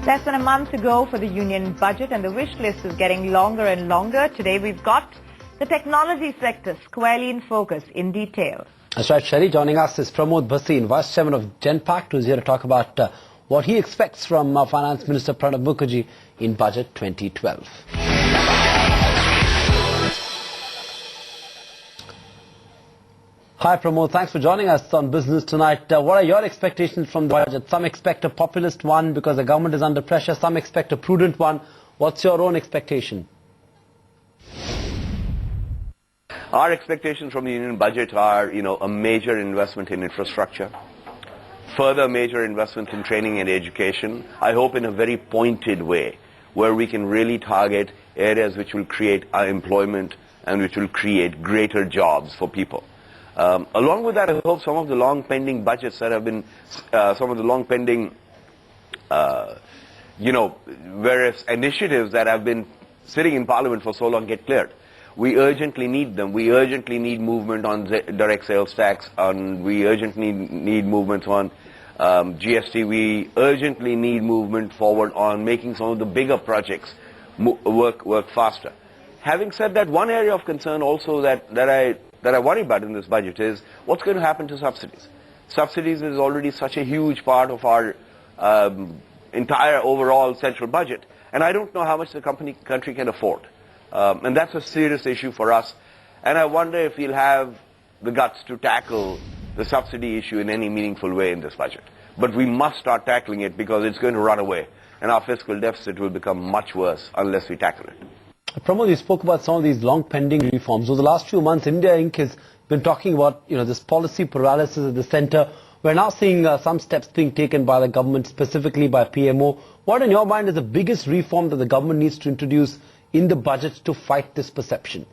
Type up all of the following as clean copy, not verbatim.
Less than a month to go for the union budget, and the wish list is getting longer and longer. Today we've got the technology sector squarely in focus in detail. That's right, Sherry. Joining us is Pramod Bhasin, Vice Chairman of Genpact, who's here to talk about what he expects from Finance Minister Pranab Mukherjee in Budget 2012. Hi Pramod, thanks for joining us on Business Tonight. What are your expectations from the budget? Some expect a populist one because the government is under pressure. Some expect a prudent one. What's your own expectation? Our expectations from the union budget are, a major investment in infrastructure, further major investment in training and education, I hope in a very pointed way, where we can really target areas which will create employment and which will create greater jobs for people. Along with that, I hope some of the long-pending budgets that have been, some of the long-pending, various initiatives that have been sitting in Parliament for so long get cleared. We urgently need them. We urgently need movement on direct sales tax. We urgently need movements on GST. We urgently need movement forward on making some of the bigger projects work faster. Having said that, one area of concern also that I worry about in this budget is what's going to happen to subsidies. Subsidies is already such a huge part of our entire overall central budget, and I don't know how much the country can afford. And that's a serious issue for us, and I wonder if we'll have the guts to tackle the subsidy issue in any meaningful way in this budget. But we must start tackling it because it's going to run away, and our fiscal deficit will become much worse unless we tackle it. Pramod, you spoke about some of these long-pending reforms. Over the last few months, India Inc. has been talking about, this policy paralysis at the centre. We're now seeing some steps being taken by the government, specifically by PMO. What, in your mind, is the biggest reform that the government needs to introduce in the budget to fight this perception?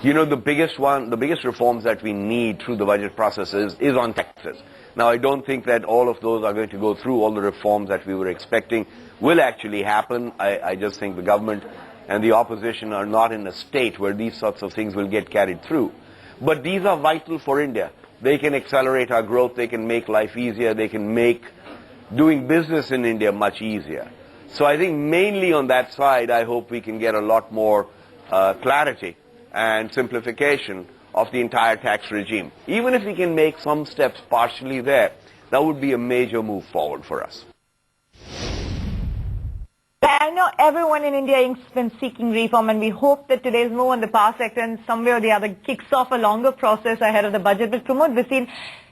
The biggest reforms that we need through the budget process is on taxes. Now, I don't think that all of those are going to go through. All the reforms that we were expecting will actually happen. I just think the government and the opposition are not in a state where these sorts of things will get carried through. But these are vital for India. They can accelerate our growth. They can make life easier. They can make doing business in India much easier. So I think mainly on that side, I hope we can get a lot more clarity and simplification of the entire tax regime. Even if we can make some steps partially there, that would be a major move forward for us. I know everyone in India has been seeking reform, and we hope that today's move on the power sector in some way or the other kicks off a longer process ahead of the budget. But Pramod Bhasin,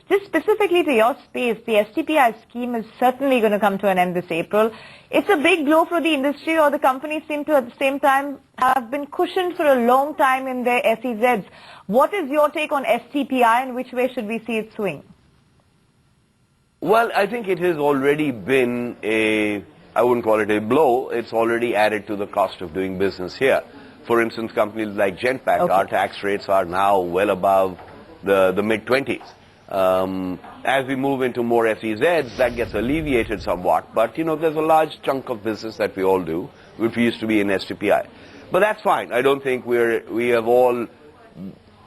just specifically to your space, the STPI scheme is certainly going to come to an end this April. It's a big blow for the industry, or the companies seem to at the same time have been cushioned for a long time in their SEZs. What is your take on STPI, and which way should we see it swing? Well, I think it has already been I wouldn't call it a blow, it's already added to the cost of doing business here. For instance, companies like Genpact, our tax rates are now well above the mid-20s. As we move into more SEZs, that gets alleviated somewhat, but there's a large chunk of business that we all do, which used to be in STPI. But that's fine. I don't think we have all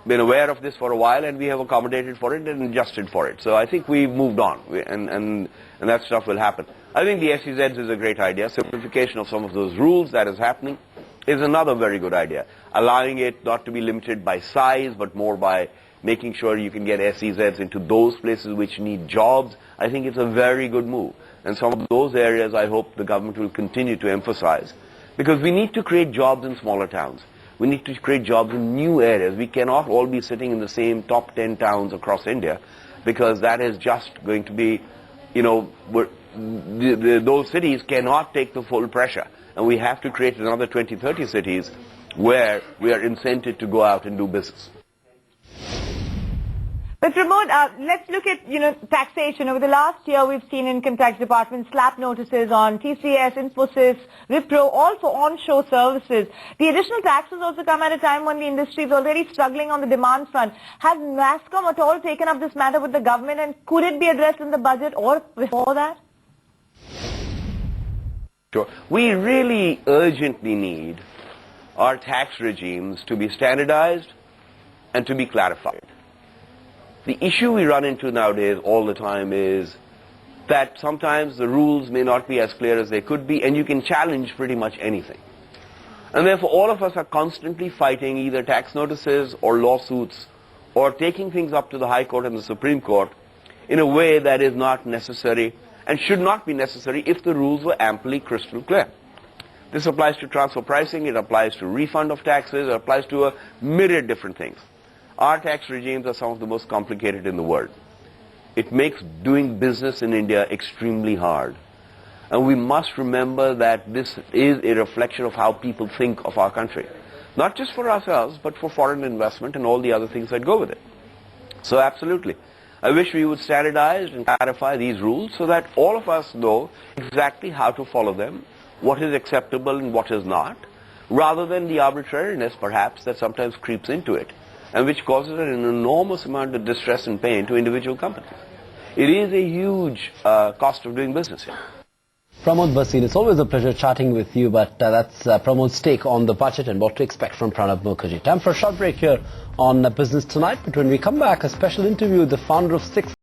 been aware of this for a while, and we have accommodated for it and adjusted for it. So I think we've moved on, and that stuff will happen. I think the SEZs is a great idea. Simplification of some of those rules that is happening is another very good idea. Allowing it not to be limited by size, but more by making sure you can get SEZs into those places which need jobs, I think it's a very good move. And some of those areas I hope the government will continue to emphasize. Because we need to create jobs in smaller towns. We need to create jobs in new areas. We cannot all be sitting in the same top 10 towns across India, because that is just going to be, those cities cannot take the full pressure. And we have to create another 20, 30 cities where we are incented to go out and do business. But Pramod, let's look at, taxation. Over the last year, we've seen income tax department slap notices on TCS, Infosys, Wipro, all for onshore services. The additional taxes also come at a time when the industry is already struggling on the demand front. Has NASSCOM at all taken up this matter with the government, and could it be addressed in the budget or before that? Sure. We really urgently need our tax regimes to be standardized and to be clarified. The issue we run into nowadays all the time is that sometimes the rules may not be as clear as they could be, and you can challenge pretty much anything. And therefore all of us are constantly fighting either tax notices or lawsuits or taking things up to the High Court and the Supreme Court in a way that is not necessary and should not be necessary if the rules were amply crystal clear. This applies to transfer pricing, it applies to refund of taxes, it applies to a myriad different things. Our tax regimes are some of the most complicated in the world. It makes doing business in India extremely hard. And we must remember that this is a reflection of how people think of our country. Not just for ourselves, but for foreign investment and all the other things that go with it. So absolutely. I wish we would standardize and clarify these rules so that all of us know exactly how to follow them, what is acceptable and what is not, rather than the arbitrariness perhaps that sometimes creeps into it and which causes an enormous amount of distress and pain to individual companies. It is a huge cost of doing business here. Pramod Bhasin, it's always a pleasure chatting with you, but that's Pramod's take on the budget and what to expect from Pranab Mukherjee. Time for a short break here on Business Tonight, but when we come back, a special interview with the founder of 6